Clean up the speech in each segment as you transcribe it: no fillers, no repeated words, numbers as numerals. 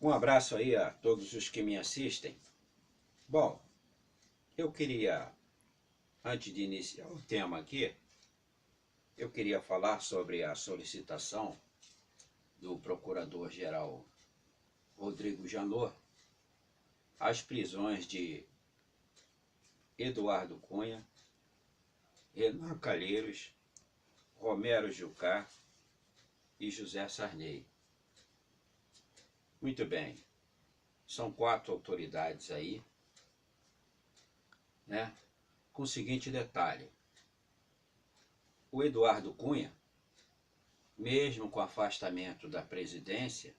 Um abraço aí a todos os que me assistem. Bom, eu queria, antes de iniciar o tema aqui, eu queria falar sobre a solicitação do Procurador-Geral Rodrigo Janot às prisões de Eduardo Cunha, Renan Calheiros, Romero Jucá e José Sarney. Muito bem, são 4 autoridades aí, né? Com o seguinte detalhe: o Eduardo Cunha, mesmo com afastamento da presidência,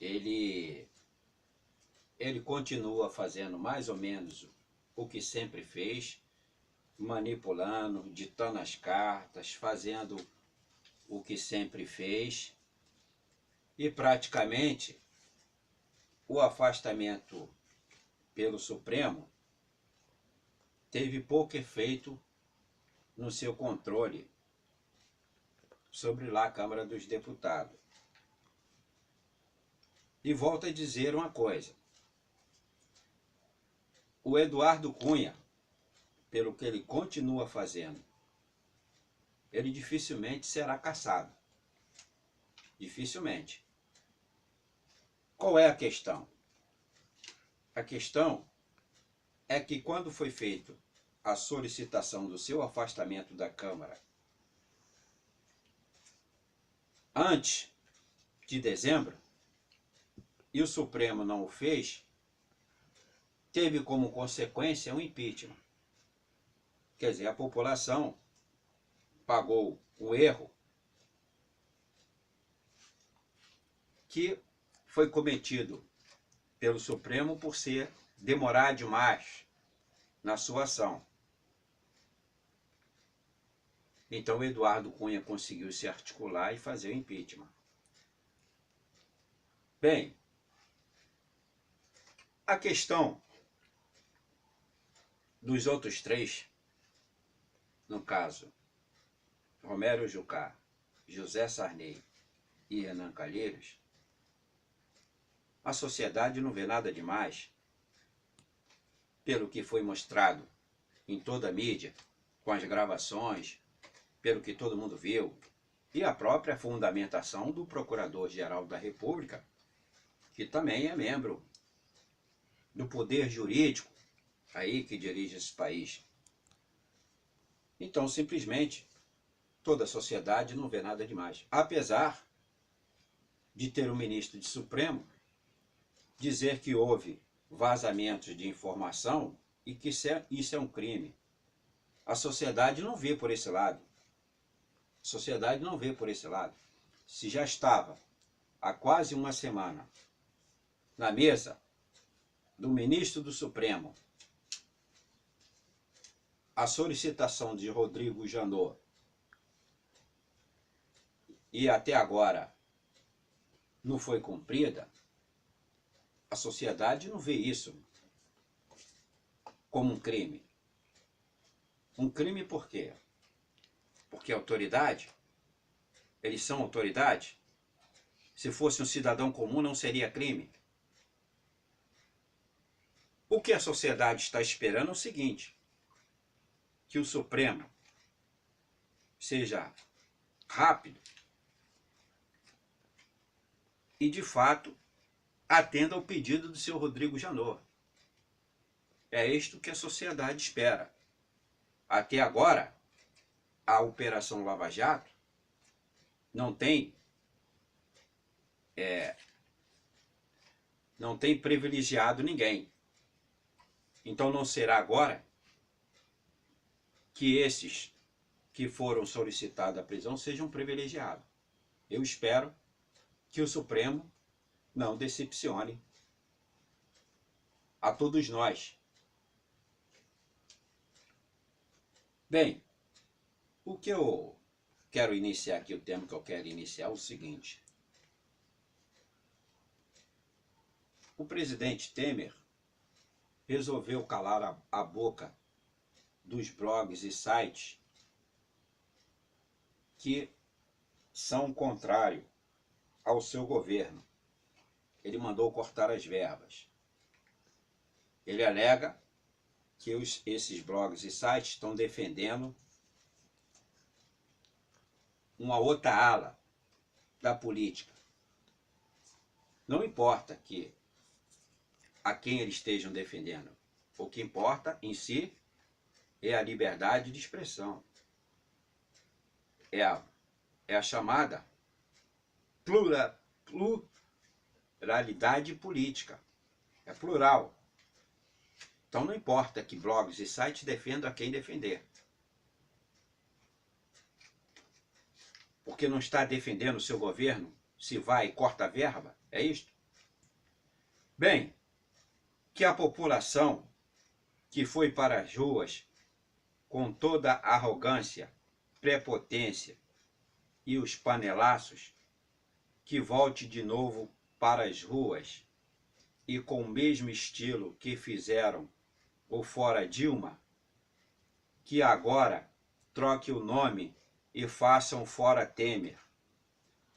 ele continua fazendo mais ou menos o que sempre fez, manipulando, ditando as cartas, fazendo o que sempre fez, e praticamente o afastamento pelo Supremo teve pouco efeito no seu controle sobre lá a Câmara dos Deputados. E volto a dizer uma coisa: o Eduardo Cunha, pelo que ele continua fazendo, ele dificilmente será cassado. Dificilmente. Qual é a questão? A questão é que quando foi feita a solicitação do seu afastamento da Câmara antes de dezembro, e o Supremo não o fez, teve como consequência um impeachment. Quer dizer, a população pagou o erro que foi cometido pelo Supremo por demorar demais na sua ação. Então o Eduardo Cunha conseguiu se articular e fazer o impeachment. Bem, a questão dos outros 3, no caso, Romero Jucá, José Sarney e Renan Calheiros, a sociedade não vê nada demais, pelo que foi mostrado em toda a mídia, com as gravações, pelo que todo mundo viu, e a própria fundamentação do Procurador-Geral da República, que também é membro do poder jurídico aí que dirige esse país. Então, simplesmente, toda a sociedade não vê nada demais. Apesar de ter o ministro do Supremo dizer que houve vazamentos de informação e que isso é um crime. A sociedade não vê por esse lado. A sociedade não vê por esse lado. Se já estava há quase uma semana na mesa do ministro do Supremo a solicitação de Rodrigo Janot e até agora não foi cumprida, a sociedade não vê isso como um crime. Um crime por quê? Porque a autoridade, eles são autoridade. Se fosse um cidadão comum, não seria crime. O que a sociedade está esperando é o seguinte: que o Supremo seja rápido e, de fato, atenda ao pedido do seu Rodrigo Janot. É isto que a sociedade espera. Até agora, a Operação Lava Jato não tem privilegiado ninguém. Então não será agora que esses que foram solicitados à prisão sejam privilegiados. Eu espero que o Supremo não decepcione a todos nós. Bem, o que eu quero iniciar aqui, o tema que eu quero iniciar é o seguinte: o presidente Temer resolveu calar a boca dos blogs e sites que são contrários ao seu governo. ele mandou cortar as verbas. Ele alega que esses blogs e sites estão defendendo uma outra ala da política. Não importa a quem eles estejam defendendo. O que importa em si é a liberdade de expressão. É a chamada pluralidade política. É plural. Então não importa que blogs e sites defendam a quem defender. Porque não está defendendo o seu governo, se vai e corta a verba, é isto? Bem, que a população que foi para as ruas com toda a arrogância, prepotência e os panelaços, que volte de novo para as ruas e com o mesmo estilo que fizeram o Fora Dilma, que agora troque o nome e façam Fora Temer,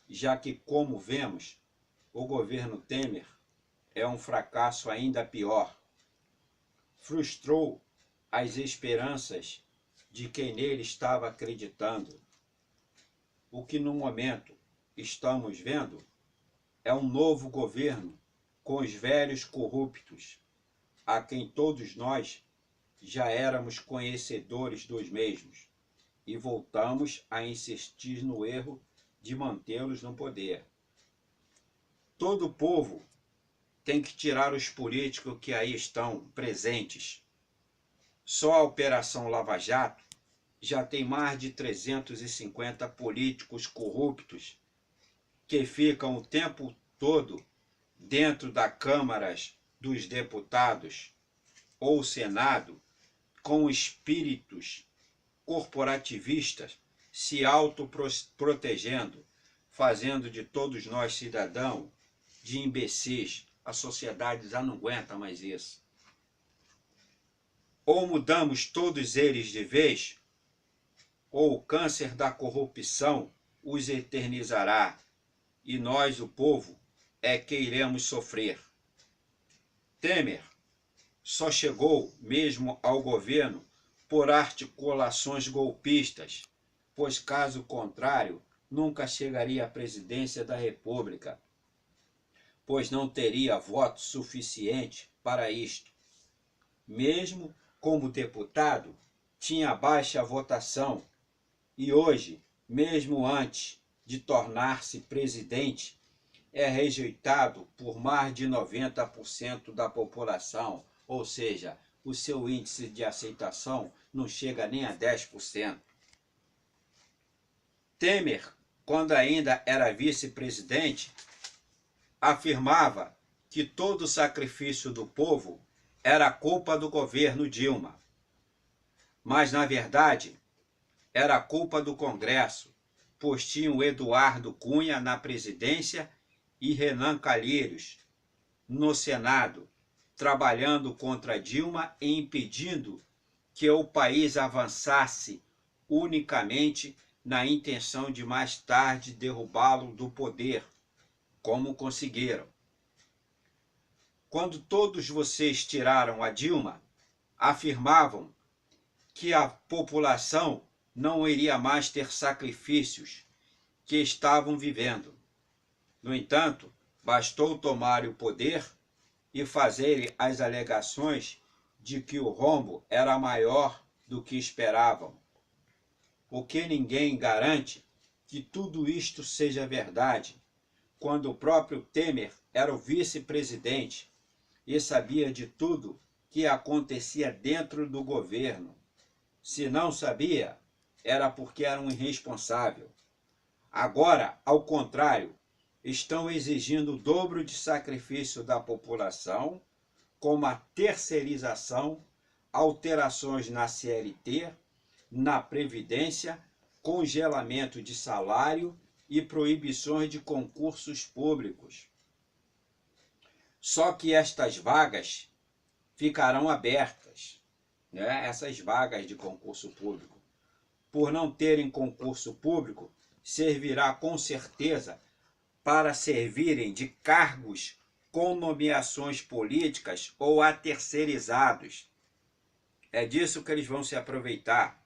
já que, como vemos, o governo Temer é um fracasso ainda pior. Frustrou as esperanças de quem nele estava acreditando. O que no momento estamos vendo é um novo governo com os velhos corruptos, a quem todos nós já éramos conhecedores dos mesmos, e voltamos a insistir no erro de mantê-los no poder. Todo o povo tem que tirar os políticos que aí estão presentes. Só a Operação Lava Jato já tem mais de 350 políticos corruptos que ficam o tempo todo dentro das câmaras dos deputados ou Senado com espíritos corporativistas se autoprotegendo, fazendo de todos nós cidadãos de imbecis. A sociedade já não aguenta mais isso. Ou mudamos todos eles de vez, ou o câncer da corrupção os eternizará, e nós, o povo, é que iremos sofrer. Temer só chegou mesmo ao governo por articulações golpistas, pois caso contrário, nunca chegaria à presidência da República, pois não teria voto suficiente para isto. Mesmo como deputado, tinha baixa votação, e hoje, mesmo antes de tornar-se presidente, é rejeitado por mais de 90% da população, ou seja, o seu índice de aceitação não chega nem a 10%. Temer, quando ainda era vice-presidente, afirmava que todo o sacrifício do povo era culpa do governo Dilma. Mas, na verdade, era culpa do Congresso, pois tinha o Eduardo Cunha na presidência e Renan Calheiros no Senado, trabalhando contra Dilma e impedindo que o país avançasse unicamente na intenção de mais tarde derrubá-lo do poder, como conseguiram. Quando todos vocês tiraram a Dilma, afirmavam que a população não iria mais ter sacrifícios que estavam vivendo. No entanto, bastou tomar o poder e fazer as alegações de que o rombo era maior do que esperavam. O que ninguém garante que tudo isto seja verdade, quando o próprio Temer era o vice-presidente e sabia de tudo que acontecia dentro do governo. Se não sabia, era porque era um irresponsável. Agora, ao contrário, estão exigindo o dobro de sacrifício da população, como a terceirização, alterações na CLT, na Previdência, congelamento de salário e proibições de concursos públicos. Só que estas vagas ficarão abertas, né? Essas vagas de concurso público. Por não terem concurso público, servirá com certeza para servirem de cargos com nomeações políticas ou a terceirizados. É disso que eles vão se aproveitar.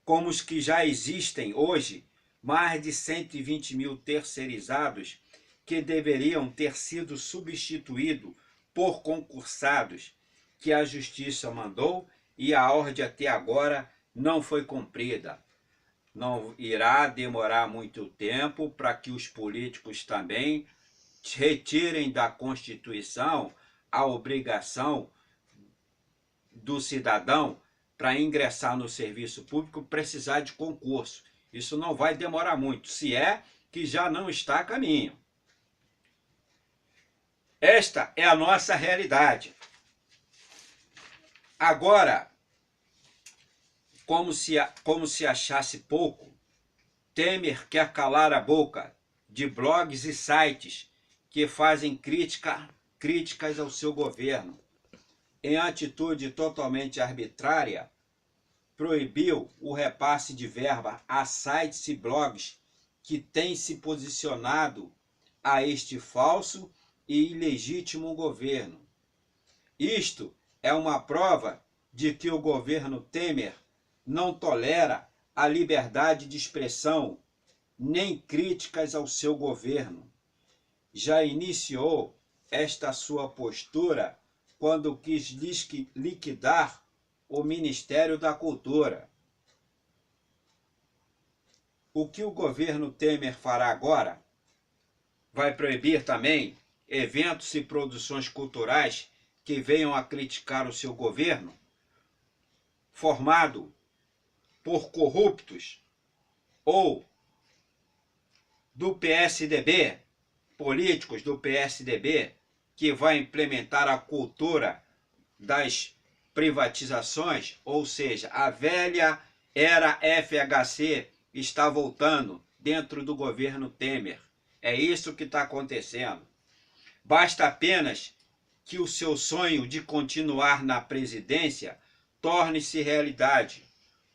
Como os que já existem hoje, mais de 120 mil terceirizados que deveriam ter sido substituídos por concursados que a justiça mandou e a ordem até agora não foi cumprida. Não irá demorar muito tempo para que os políticos também retirem da Constituição a obrigação do cidadão para ingressar no serviço público precisar de concurso. Isso não vai demorar muito, se é que já não está a caminho. Esta é a nossa realidade. Agora, como se achasse pouco, Temer quer calar a boca de blogs e sites que fazem críticas ao seu governo. Em atitude totalmente arbitrária, proibiu o repasse de verba a sites e blogs que têm se posicionado a este falso e ilegítimo governo. Isto é uma prova de que o governo Temer não tolera a liberdade de expressão, nem críticas ao seu governo. Já iniciou esta sua postura quando quis liquidar o Ministério da Cultura. O que o governo Temer fará agora? Vai proibir também eventos e produções culturais que venham a criticar o seu governo, formado por corruptos ou do PSDB, políticos do PSDB, que vai implementar a cultura das privatizações, ou seja, a velha era FHC está voltando dentro do governo Temer. É isso que está acontecendo. Basta apenas que o seu sonho de continuar na presidência torne-se realidade,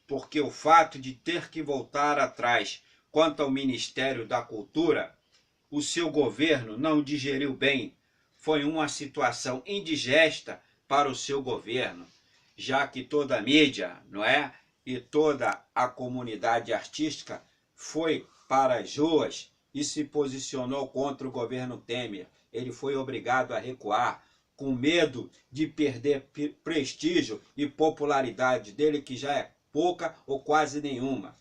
porque o fato de ter que voltar atrás quanto ao Ministério da Cultura, o seu governo não digeriu bem. Foi uma situação indigesta para o seu governo, já que toda a mídia, não é? E toda a comunidade artística foi para as ruas e se posicionou contra o governo Temer. Ele foi obrigado a recuar, com medo de perder prestígio e popularidade dele, que já é pouca ou quase nenhuma.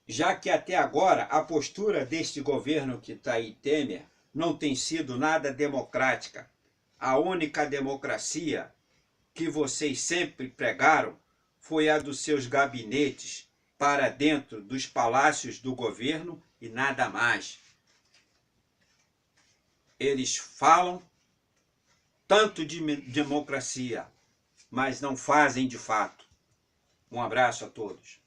Já que até agora a postura deste governo que está aí, Temer, não tem sido nada democrática. A única democracia que vocês sempre pregaram foi a dos seus gabinetes para dentro dos palácios do governo e nada mais. Eles falam tanto de democracia, mas não fazem de fato. Um abraço a todos.